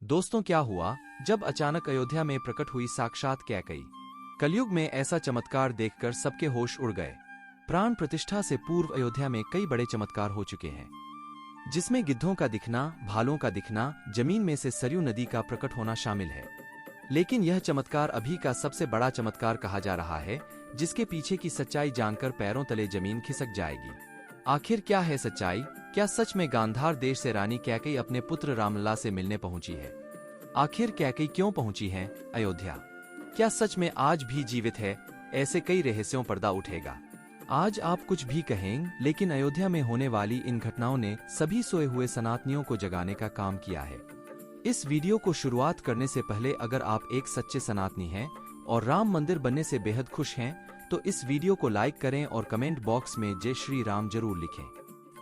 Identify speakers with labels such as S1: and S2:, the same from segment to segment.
S1: दोस्तों, क्या हुआ जब अचानक अयोध्या में प्रकट हुई साक्षात कैकेयी। कलयुग में ऐसा चमत्कार देखकर सबके होश उड़ गए। प्राण प्रतिष्ठा से पूर्व अयोध्या में कई बड़े चमत्कार हो चुके हैं, जिसमें गिद्धों का दिखना, भालों का दिखना, जमीन में से सरयू नदी का प्रकट होना शामिल है। लेकिन यह चमत्कार अभी का सबसे बड़ा चमत्कार कहा जा रहा है, जिसके पीछे की सच्चाई जानकर पैरों तले जमीन खिसक जाएगी। आखिर क्या है सच्चाई? क्या सच में गांधार देश से रानी कैकेयी अपने पुत्र रामलला से मिलने पहुंची है? आखिर कैकेयी क्यों पहुंची है अयोध्या? क्या सच में आज भी जीवित है? ऐसे कई रहस्यों पर्दा उठेगा। आज आप कुछ भी कहें, लेकिन अयोध्या में होने वाली इन घटनाओं ने सभी सोए हुए सनातनियों को जगाने का काम किया है। इस वीडियो को शुरुआत करने से पहले अगर आप एक सच्चे सनातनी हैं और राम मंदिर बनने से बेहद खुश हैं, तो इस वीडियो को लाइक करें और कमेंट बॉक्स में जय श्री राम जरूर लिखें।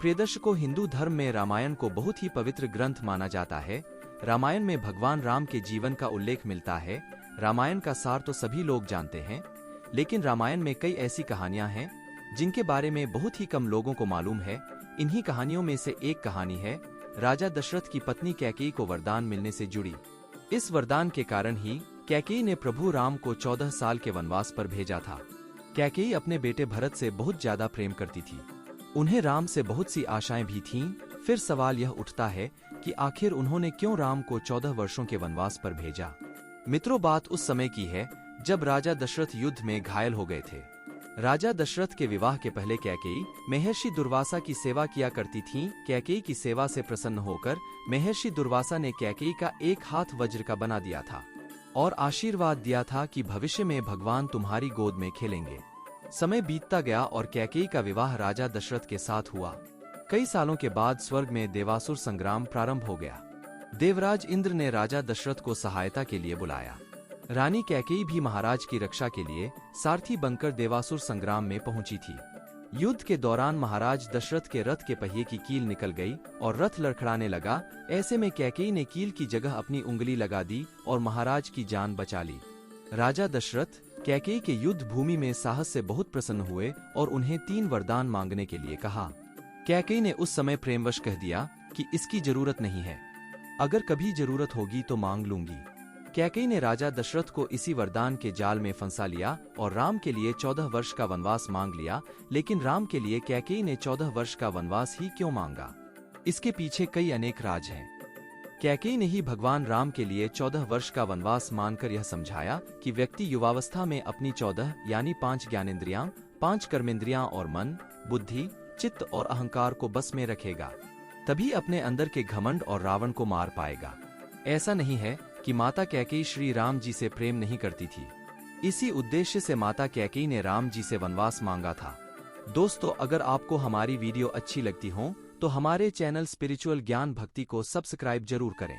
S1: प्रिय दर्शकों, हिंदू धर्म में रामायण को बहुत ही पवित्र ग्रंथ माना जाता है। रामायण में भगवान राम के जीवन का उल्लेख मिलता है। रामायण का सार तो सभी लोग जानते हैं, लेकिन रामायण में कई ऐसी कहानियां हैं जिनके बारे में बहुत ही कम लोगों को मालूम है। इन्हीं कहानियों में से एक कहानी है राजा दशरथ की पत्नी कैकेयी को वरदान मिलने से जुड़ी। इस वरदान के कारण ही कैकेयी ने प्रभु राम को 14 साल के वनवास पर भेजा था। कैकेयी अपने बेटे भरत से बहुत ज्यादा प्रेम करती थी। उन्हें राम से बहुत सी आशाएं भी थीं। फिर सवाल यह उठता है कि आखिर उन्होंने क्यों राम को 14 वर्षों के वनवास पर भेजा। मित्रों, बात उस समय की है जब राजा दशरथ युद्ध में घायल हो गए थे। राजा दशरथ के विवाह के पहले कैकेयी महर्षि दुर्वासा की सेवा किया करती थीं। कैकेयी की सेवा से प्रसन्न होकर महर्षि दुर्वासा ने कैकेयी का एक हाथ वज्र का बना दिया था और आशीर्वाद दिया था कि भविष्य में भगवान तुम्हारी गोद में खेलेंगे। समय बीतता गया और कैकेयी का विवाह राजा दशरथ के साथ हुआ। कई सालों के बाद स्वर्ग में देवासुर संग्राम प्रारंभ हो गया। देवराज इंद्र ने राजा दशरथ को सहायता के लिए बुलाया। रानी कैकेयी भी महाराज की रक्षा के लिए सारथी बनकर देवासुर संग्राम में पहुंची थी। युद्ध के दौरान महाराज दशरथ के रथ के पहिए की कील निकल गई और रथ लड़खड़ाने लगा। ऐसे में कैकेयी ने कील की जगह अपनी उंगली लगा दी और महाराज की जान बचा ली। राजा दशरथ कैकेयी के युद्ध भूमि में साहस से बहुत प्रसन्न हुए और उन्हें 3 वरदान मांगने के लिए कहा। कैकेयी ने उस समय प्रेमवश कह दिया कि इसकी जरूरत नहीं है, अगर कभी जरूरत होगी तो मांग लूंगी। कैकेयी ने राजा दशरथ को इसी वरदान के जाल में फंसा लिया और राम के लिए 14 वर्ष का वनवास मांग लिया। लेकिन राम के लिए कैकेयी ने 14 वर्ष का वनवास ही क्यों मांगा? इसके पीछे कई अनेक राज हैं। कैकेयी ने ही भगवान राम के लिए 14 वर्ष का वनवास मानकर यह समझाया कि व्यक्ति युवावस्था में अपनी 14 यानी 5 ज्ञानेंद्रियां, 5 कर्मेंद्रियां और मन, बुद्धि, चित्त और अहंकार को बस में रखेगा, तभी अपने अंदर के घमंड और रावण को मार पाएगा। ऐसा नहीं है कि माता कैकेयी श्री राम जी से प्रेम नहीं करती थी। इसी उद्देश्य से माता कैकेयी ने राम जी से वनवास मांगा था। दोस्तों, अगर आपको हमारी वीडियो अच्छी लगती हो तो हमारे चैनल स्पिरिचुअल ज्ञान भक्ति को सब्सक्राइब जरूर करें।